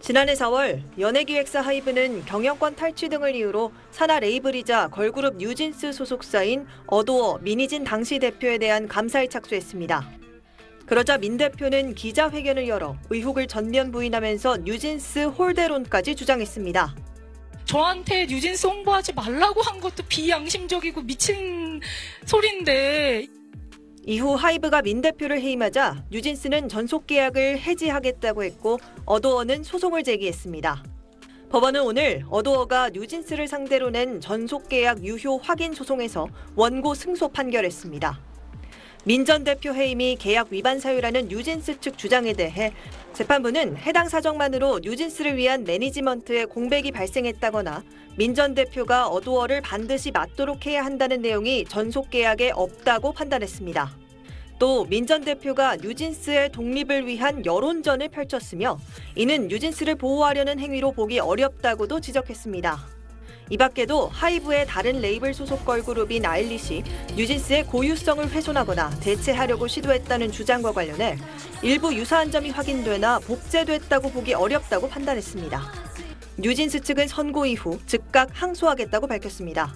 지난해 4월 연예기획사 하이브는 경영권 탈취 등을 이유로 산하 레이블이자 걸그룹 뉴진스 소속사인 어도어 민희진 당시 대표에 대한 감사에 착수했습니다. 그러자 민 대표는 기자회견을 열어 의혹을 전면 부인하면서 뉴진스 홀대론까지 주장했습니다. 저한테 뉴진스 홍보하지 말라고 한 것도 비양심적이고 미친 소리인데. 이후 하이브가 민 대표를 해임하자 뉴진스는 전속 계약을 해지하겠다고 했고 어도어는 소송을 제기했습니다. 법원은 오늘 어도어가 뉴진스를 상대로 낸 전속 계약 유효 확인 소송에서 원고 승소 판결했습니다. 민 전 대표 해임이 계약 위반 사유라는 뉴진스 측 주장에 대해 재판부는 해당 사정만으로 뉴진스를 위한 매니지먼트에 공백이 발생했다거나 민 전 대표가 어도어를 반드시 맞도록 해야 한다는 내용이 전속 계약에 없다고 판단했습니다. 또 민 전 대표가 뉴진스의 독립을 위한 여론전을 펼쳤으며 이는 뉴진스를 보호하려는 행위로 보기 어렵다고도 지적했습니다. 이 밖에도 하이브의 다른 레이블 소속 걸그룹인 아일리시, 뉴진스의 고유성을 훼손하거나 대체하려고 시도했다는 주장과 관련해 일부 유사한 점이 확인되나 복제됐다고 보기 어렵다고 판단했습니다. 뉴진스 측은 선고 이후 즉각 항소하겠다고 밝혔습니다.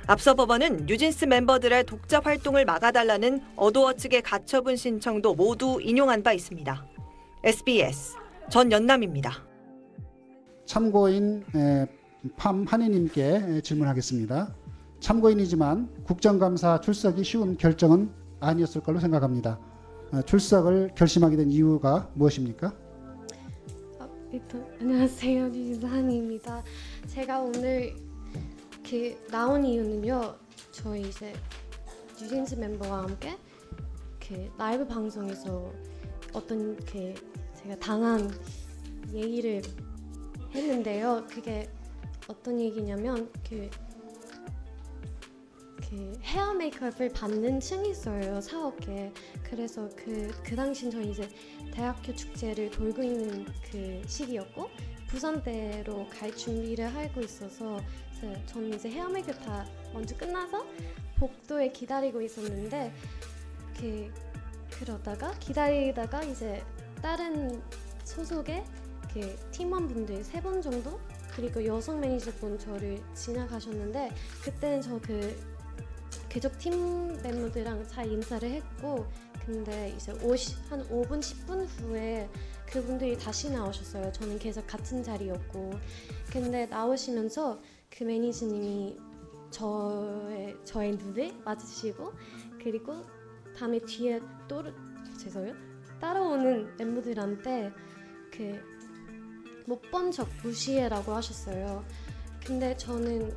앞서 법원은 뉴진스 멤버들의 독자 활동을 막아달라는 어도어 측의 가처분 신청도 모두 인용한 바 있습니다. SBS 전연남입니다. 참고인 팜한희님께 질문하겠습니다. 참고인이지만 국정감사 출석이 쉬운 결정은 아니었을 걸로 생각합니다. 출석을 결심하게 된 이유가 무엇입니까? 안녕하세요. 뉴진스 한희입니다. 제가 오늘 나온 이유는요. 저희 이제 뉴진스 멤버와 함께 라이브 방송에서 어떤 제가 당한 얘기를 했는데요. 그게 어떤 얘기냐면 헤어 메이크업을 받는 층이 있어요. 사업계. 그래서 그 당시엔 저희 이제 대학교 축제를 돌고 있는 그 시기였고 부산대로 갈 준비를 하고 있어서 저는 이제 헤어 메이크업 다 먼저 끝나서 복도에 기다리고 있었는데 그러다가 기다리다가 이제 다른 소속의 팀원분들 3분 정도 그리고 여성 매니저분 저를 지나가셨는데 그때는 저 계속 팀 멤버들이랑 잘 인사를 했고 근데 이제 한 5분 10분 후에 그분들이 다시 나오셨어요. 저는 계속 같은 자리였고 근데 나오시면서 그 매니저님이 저의 눈을 맞으시고 그리고 다음에 뒤에 따라오는 멤버들한테 못 본 척 무시해라고 하셨어요. 근데 저는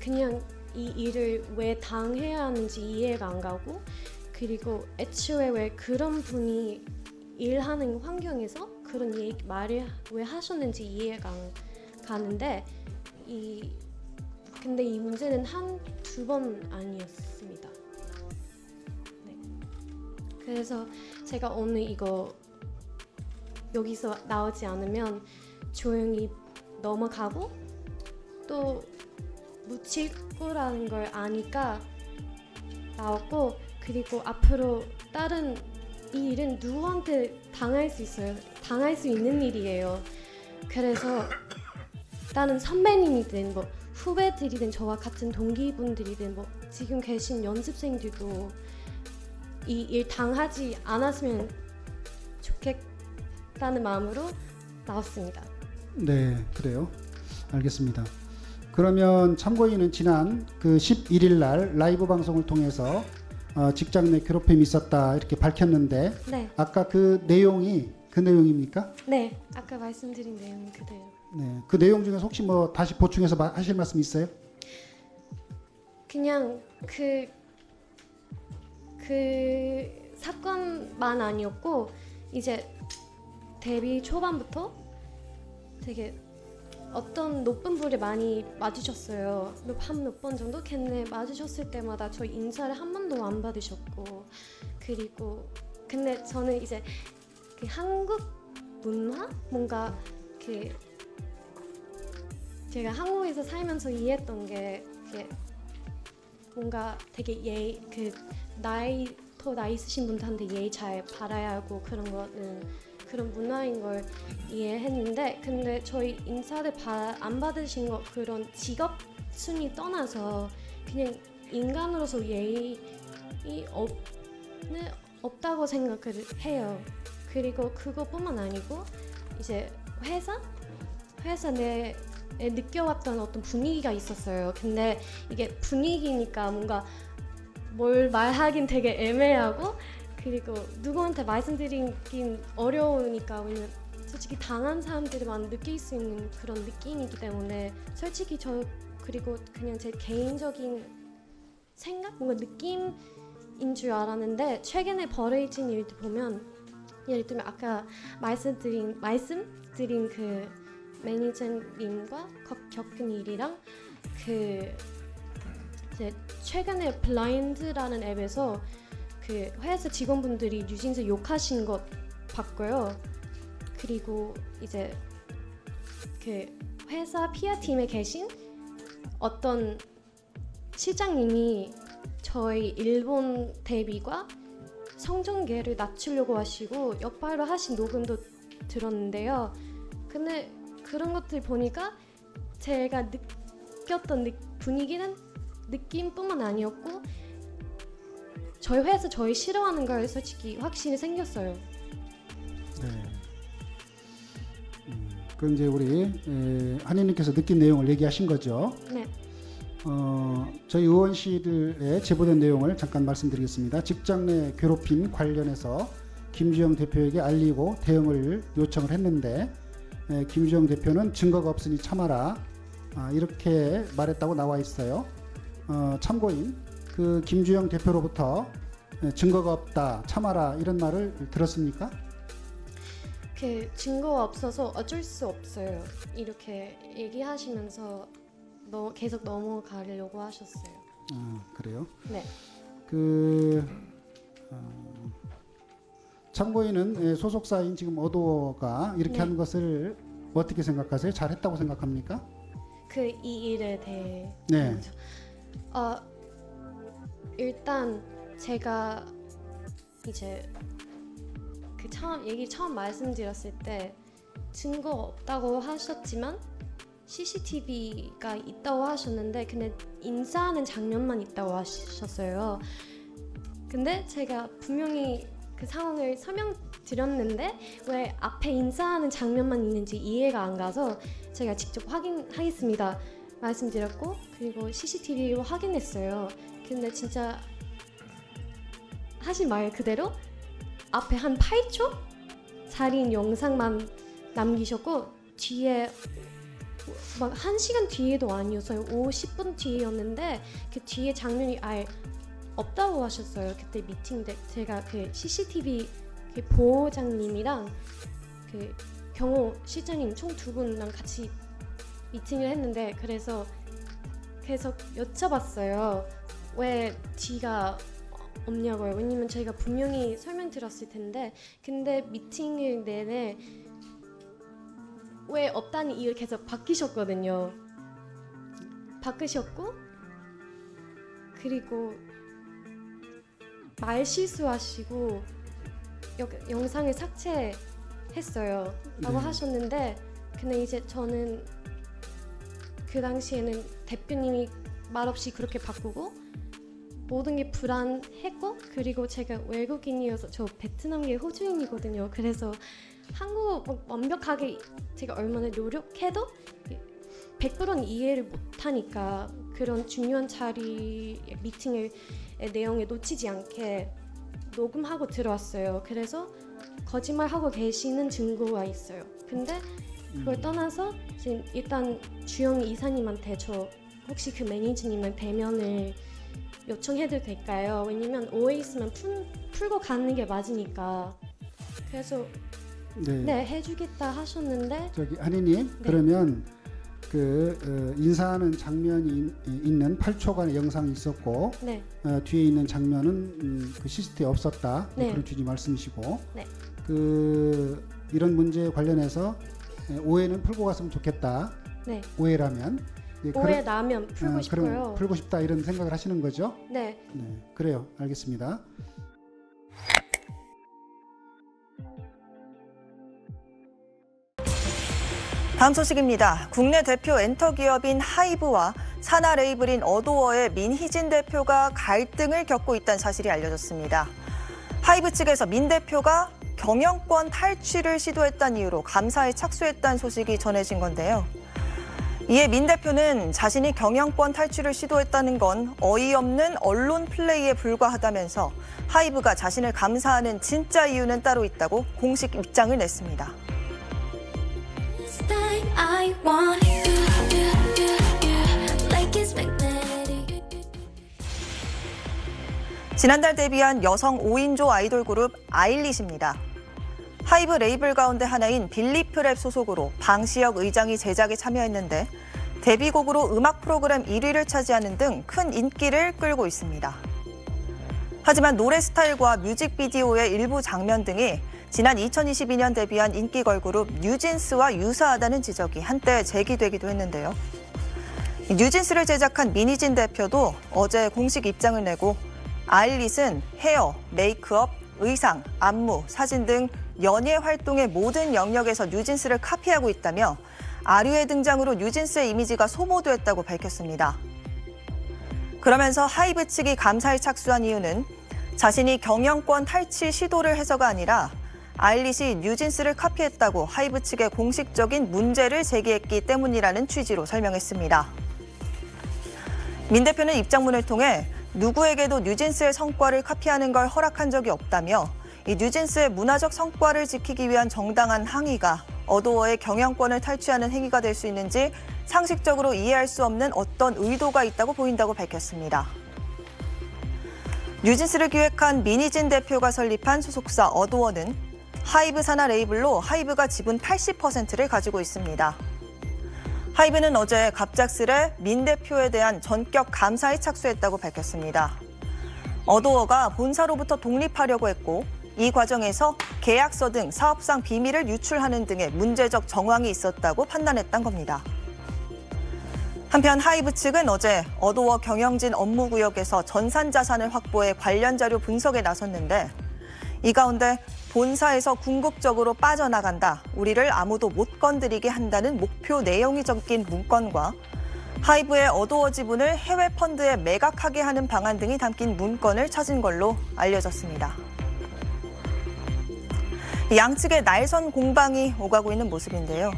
그냥 이 일을 왜 당해야 하는지 이해가 안 가고 그리고 애초에 왜 그런 분이 일하는 환경에서 그런 말을 왜 하셨는지 이해가 안 가는데 근데 이 문제는 한두 번 아니었습니다. 네. 그래서 제가 오늘 이거 여기서 나오지 않으면 조용히 넘어가고 또 묻힐 거라는 걸 아니까 나왔고 그리고 앞으로 다른 이 일은 누구한테 당할 수 있어요. 당할 수 있는 일이에요. 그래서 다른 선배님이든 후배들이든 저와 같은 동기분들이든 지금 계신 연습생들도 이 일 당하지 않았으면 좋겠다는 마음으로 나왔습니다. 네, 그래요. 알겠습니다. 그러면 참고인은 지난 11일 날 라이브 방송을 통해서 직장 내 괴롭힘이 있었다 이렇게 밝혔는데 네. 아까 그 내용이 그 내용입니까? 네, 아까 말씀드린 내용은 그대로. 네, 그 내용 중에서 혹시 다시 보충해서 하실 말씀 있어요? 그냥 그 사건만 아니었고 이제 데뷔 초반부터 되게 어떤 높은 분을 많이 맞으셨어요. 한 몇 번 정도? 걔네 맞으셨을 때마다 저희 인사를 한 번도 안 받으셨고 그리고 근데 저는 이제 한국 문화? 뭔가 제가 한국에서 살면서 이해했던 게 뭔가 되게 나이 있으신 분들한테 예의 잘 바라야 하고 그런 거는 그런 문화인 걸 이해했는데, 근데 저희 인사를 안 받으신 거 그런 직업 순위 떠나서 그냥 인간으로서 예의 없다고 생각을 해요. 그리고 그것뿐만 아니고 이제 회사 내에 느껴왔던 어떤 분위기가 있었어요. 근데 이게 분위기니까 뭔가 뭘 말하긴 되게 애매하고, 그리고 누구한테 말씀드리긴 어려우니까, 왜냐면 솔직히 당한 사람들만 느낄 수 있는 그런 느낌이기 때문에 솔직히 그리고 그냥 제 개인적인 생각? 뭔가 느낌인 줄 알았는데, 최근에 벌어진 일들 보면, 예를 들면 아까 말씀드린 그 매니저님과 겪은 일이랑 그 이제 최근에 블라인드라는 앱에서 그 회사 직원분들이 뉴진스 욕하신 것 봤고요. 그리고 이제 그 회사 PR 팀에 계신 어떤 실장님이 저희 일본 데뷔과 성종계를 낮추려고 하시고 역발로 하신 녹음도 들었는데요. 근데 그런 것들 보니까 제가 느꼈던 분위기는 느낌뿐만 아니었고, 저희 회사 저희 싫어하는 걸 솔직히 확신이 생겼어요. 네. 그럼 이제 우리 한희님께서 느낀 내용을 얘기하신 거죠. 네. 저희 의원실에 제보된 내용을 잠깐 말씀드리겠습니다. 직장 내 괴롭힘 관련해서 김주영 대표에게 알리고 대응을 요청을 했는데, 김주영 대표는 증거가 없으니 참아라, 이렇게 말했다고 나와 있어요. 참고인 그 김주영 대표로부터 증거가 없다, 참아라, 이런 말을 들었습니까? 그 증거가 없어서 어쩔 수 없어요, 이렇게 얘기하시면서 계속 넘어가려고 하셨어요. 그래요? 네. 참고인은 소속사인 지금 어도어가 이렇게 네. 하는 것을 어떻게 생각하세요? 잘했다고 생각합니까? 이 일에 대해. 네. 일단 제가 이제 처음 말씀드렸을 때 증거 없다고 하셨지만 CCTV가 있다고 하셨는데, 근데 인사하는 장면만 있다고 하셨어요. 근데 제가 분명히 그 상황을 설명드렸는데 왜 앞에 인사하는 장면만 있는지 이해가 안 가서 제가 직접 확인하겠습니다 말씀드렸고, 그리고 CCTV로 확인했어요. 근데 진짜 하신 말 그대로 앞에 한 8초 살인 영상만 남기셨고, 뒤에 막 1시간 뒤에도 아니었어요. 50분 뒤였는데 그 뒤에 장면이 아예 없다고 하셨어요. 그때 미팅 때 제가 그 CCTV 그 보호장님이랑 그 경호 실장님 총 2분랑 같이 미팅을 했는데, 그래서 계속 여쭤봤어요. 왜 뒤가 없냐고요. 왜냐면 저희가 분명히 설명드렸을 텐데, 근데 미팅을 내내 왜 없다는 이유를 계속 바뀌셨거든요. 바꾸셨고, 그리고 말 실수하시고 영상을 삭제했어요 라고 하셨는데, 근데 이제 저는 그 당시에는 대표님이 말없이 그렇게 바꾸고 모든 게 불안했고, 그리고 제가 외국인이어서 저 베트남계 호주인이거든요. 그래서 한국어 완벽하게 제가 얼마나 노력해도 100%는 이해를 못하니까 그런 중요한 자리 미팅의 내용에 놓치지 않게 녹음하고 들어왔어요. 그래서 거짓말하고 계시는 증거가 있어요. 근데 그걸 떠나서 지금 일단 주영 이사님한테 저 혹시 그 매니저님의 대면을 요청해도 될까요? 왜냐면 오해 있으면 풀고 가는 게 맞으니까. 그래서 네 해주겠다 하셨는데, 저기 한희님, 네. 그러면 그 인사하는 장면이 있는 8초간의 영상이 있었고, 네. 뒤에 있는 장면은 그 CCTV에 없었다, 네. 그런 취지 말씀이시고, 네. 이런 문제에 관련해서 오해는 풀고 갔으면 좋겠다. 네. 오해라면 오해 나면 풀고 싶고요. 그럼 풀고 싶다, 이런 생각을 하시는 거죠? 네. 네, 그래요. 알겠습니다. 다음 소식입니다. 국내 대표 엔터기업인 하이브와 산하 레이블인 어도어의 민희진 대표가 갈등을 겪고 있다는 사실이 알려졌습니다. 하이브 측에서 민 대표가 경영권 탈취를 시도했다는 이유로 감사에 착수했다는 소식이 전해진 건데요. 이에 민 대표는 자신이 경영권 탈취를 시도했다는 건 어이없는 언론 플레이에 불과하다면서 하이브가 자신을 감사하는 진짜 이유는 따로 있다고 공식 입장을 냈습니다. 지난달 데뷔한 여성 5인조 아이돌 그룹 아일릿입니다. 하이브 레이블 가운데 하나인 빌리프랩 소속으로 방시혁 의장이 제작에 참여했는데 데뷔곡으로 음악 프로그램 1위를 차지하는 등 큰 인기를 끌고 있습니다. 하지만 노래 스타일과 뮤직비디오의 일부 장면 등이 지난 2022년 데뷔한 인기 걸그룹 뉴진스와 유사하다는 지적이 한때 제기되기도 했는데요. 뉴진스를 제작한 민희진 대표도 어제 공식 입장을 내고 아일릿은 헤어, 메이크업, 의상, 안무, 사진 등 연예 활동의 모든 영역에서 뉴진스를 카피하고 있다며 아류의 등장으로 뉴진스의 이미지가 소모됐다고 밝혔습니다. 그러면서 하이브 측이 감사에 착수한 이유는 자신이 경영권 탈취 시도를 해서가 아니라 아일릿이 뉴진스를 카피했다고 하이브 측에 공식적인 문제를 제기했기 때문이라는 취지로 설명했습니다. 민 대표는 입장문을 통해 누구에게도 뉴진스의 성과를 카피하는 걸 허락한 적이 없다며 이 뉴진스의 문화적 성과를 지키기 위한 정당한 항의가 어도어의 경영권을 탈취하는 행위가 될 수 있는지 상식적으로 이해할 수 없는 어떤 의도가 있다고 보인다고 밝혔습니다. 뉴진스를 기획한 민희진 대표가 설립한 소속사 어도어는 하이브 산하 레이블로 하이브가 지분 80%를 가지고 있습니다. 하이브는 어제 갑작스레 민 대표에 대한 전격 감사에 착수했다고 밝혔습니다. 어도어가 본사로부터 독립하려고 했고 이 과정에서 계약서 등 사업상 비밀을 유출하는 등의 문제적 정황이 있었다고 판단했던 겁니다. 한편 하이브 측은 어제 어도어 경영진 업무구역에서 전산자산을 확보해 관련 자료 분석에 나섰는데 이 가운데 본사에서 궁극적으로 빠져나간다, 우리를 아무도 못 건드리게 한다는 목표 내용이 적힌 문건과 하이브의 어도어 지분을 해외 펀드에 매각하게 하는 방안 등이 담긴 문건을 찾은 걸로 알려졌습니다. 양측의 날선 공방이 오가고 있는 모습인데요.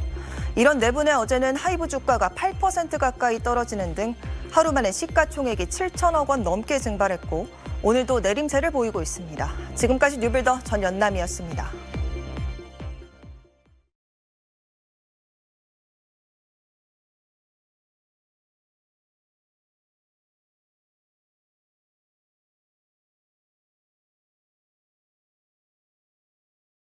이런 내분에 어제는 하이브 주가가 8% 가까이 떨어지는 등 하루 만에 시가총액이 7천억 원 넘게 증발했고 오늘도 내림세를 보이고 있습니다. 지금까지 뉴빌더 전연남이었습니다.